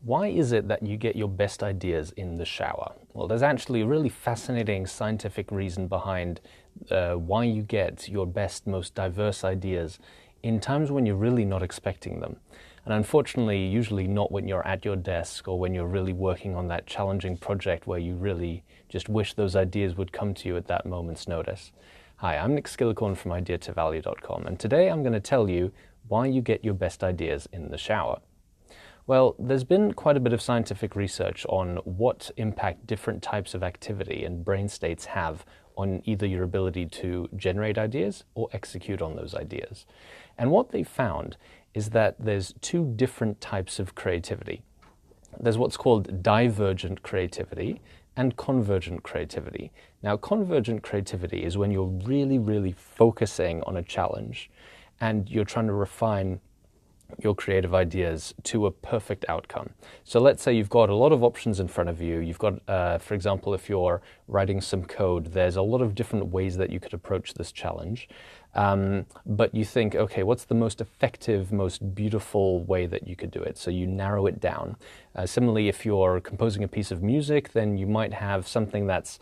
Why is it that you get your best ideas in the shower? Well, there's actually a really fascinating scientific reason behind why you get your best, most diverse ideas in times when you're really not expecting them. And unfortunately, usually not when you're at your desk or when you're really working on that challenging project where you really just wish those ideas would come to you at that moment's notice. Hi, I'm Nick Skillicorn from ideatovalue.com, and today I'm going to tell you why you get your best ideas in the shower. Well, there's been quite a bit of scientific research on what impact different types of activity and brain states have on either your ability to generate ideas or execute on those ideas. And what they found is that there's two different types of creativity. There's what's called divergent creativity and convergent creativity. Now, convergent creativity is when you're really focusing on a challenge and you're trying to refine your creative ideas to a perfect outcome. So let's say you've got a lot of options in front of you. You've got, for example, if you're writing some code, there's a lot of different ways that you could approach this challenge. But you think, okay, what's the most effective, most beautiful way that you could do it? So you narrow it down. Similarly, if you're composing a piece of music, then you might have something that's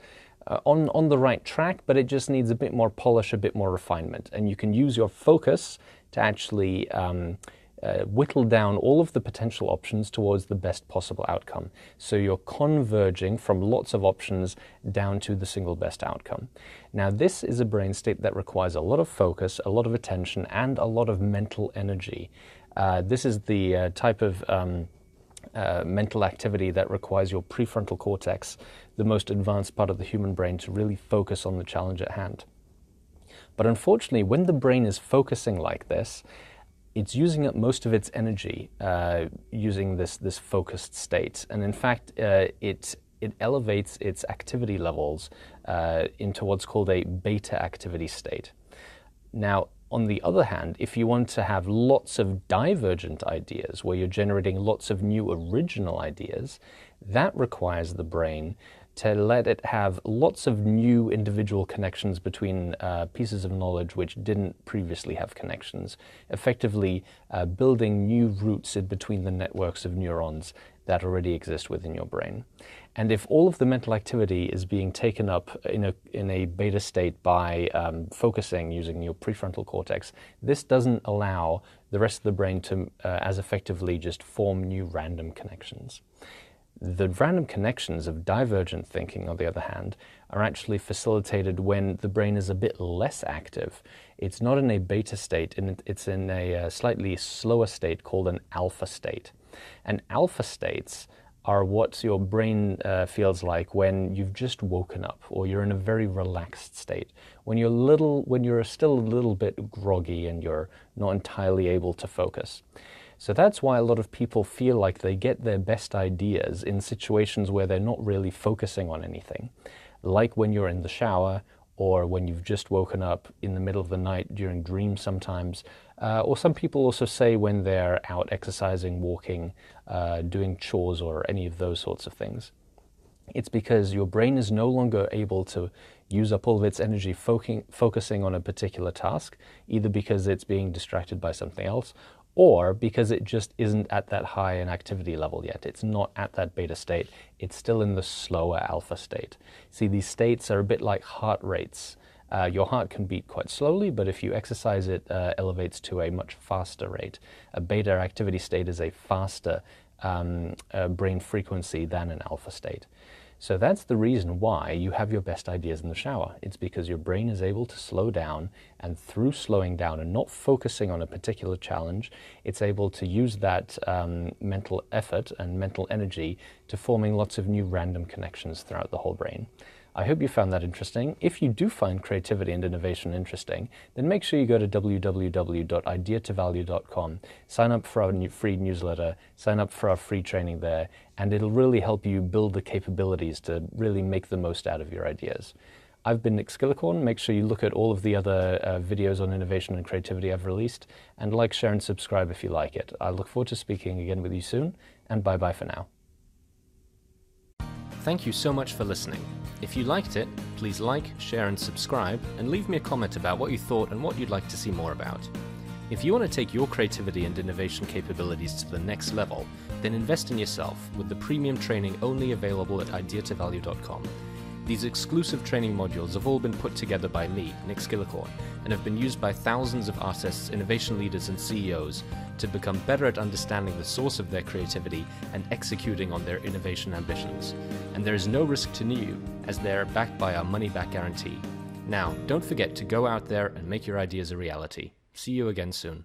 on the right track, but it just needs a bit more polish, a bit more refinement. And you can use your focus to actually whittle down all of the potential options towards the best possible outcome. So you're converging from lots of options down to the single best outcome. Now, this is a brain state that requires a lot of focus, a lot of attention, and a lot of mental energy. This is the type of mental activity that requires your prefrontal cortex, the most advanced part of the human brain, to really focus on the challenge at hand. But unfortunately, when the brain is focusing like this, it's using up most of its energy using this focused state. And in fact, it elevates its activity levels into what's called a beta activity state. Now, on the other hand, if you want to have lots of divergent ideas, where you're generating lots of new original ideas, that requires the brain to let it have lots of new individual connections between pieces of knowledge which didn't previously have connections, effectively building new roots in between the networks of neurons that already exist within your brain. And if all of the mental activity is being taken up in a beta state by focusing using your prefrontal cortex, this doesn't allow the rest of the brain to as effectively just form new random connections. The random connections of divergent thinking, on the other hand, are actually facilitated when the brain is a bit less active. It's not in a beta state, it's in a slightly slower state called an alpha state. And alpha states are what your brain feels like when you've just woken up, or you're in a very relaxed state, when you're still a little bit groggy and you're not entirely able to focus. So that's why a lot of people feel like they get their best ideas in situations where they're not really focusing on anything, like when you're in the shower, or when you've just woken up in the middle of the night during dreams sometimes, or some people also say when they're out exercising, walking, doing chores, or any of those sorts of things. It's because your brain is no longer able to use up all of its energy focusing on a particular task, either because it's being distracted by something else, or because it just isn't at that high an activity level yet. It's not at that beta state. It's still in the slower alpha state. See, these states are a bit like heart rates. Your heart can beat quite slowly, but if you exercise, it elevates to a much faster rate. A beta activity state is a faster brain frequency than an alpha state. So that's the reason why you have your best ideas in the shower. It's because your brain is able to slow down, and through slowing down and not focusing on a particular challenge, it's able to use that mental effort and mental energy to forming lots of new random connections throughout the whole brain. I hope you found that interesting. If you do find creativity and innovation interesting, then make sure you go to www.ideatovalue.com, sign up for our free newsletter, sign up for our free training there, and it'll really help you build the capabilities to really make the most out of your ideas. I've been Nick Skillicorn. Make sure you look at all of the other videos on innovation and creativity I've released, and like, share, and subscribe if you like it. I look forward to speaking again with you soon, and bye-bye for now. Thank you so much for listening. If you liked it, please like, share, and subscribe, and leave me a comment about what you thought and what you'd like to see more about. If you want to take your creativity and innovation capabilities to the next level, Then invest in yourself with the premium training only available at ideatovalue.com. These exclusive training modules have all been put together by me, Nick Skillicorn, and have been used by thousands of artists, innovation leaders, and CEOs to become better at understanding the source of their creativity and executing on their innovation ambitions. And there is no risk to you, as they're backed by our money-back guarantee. Now, don't forget to go out there and make your ideas a reality. See you again soon.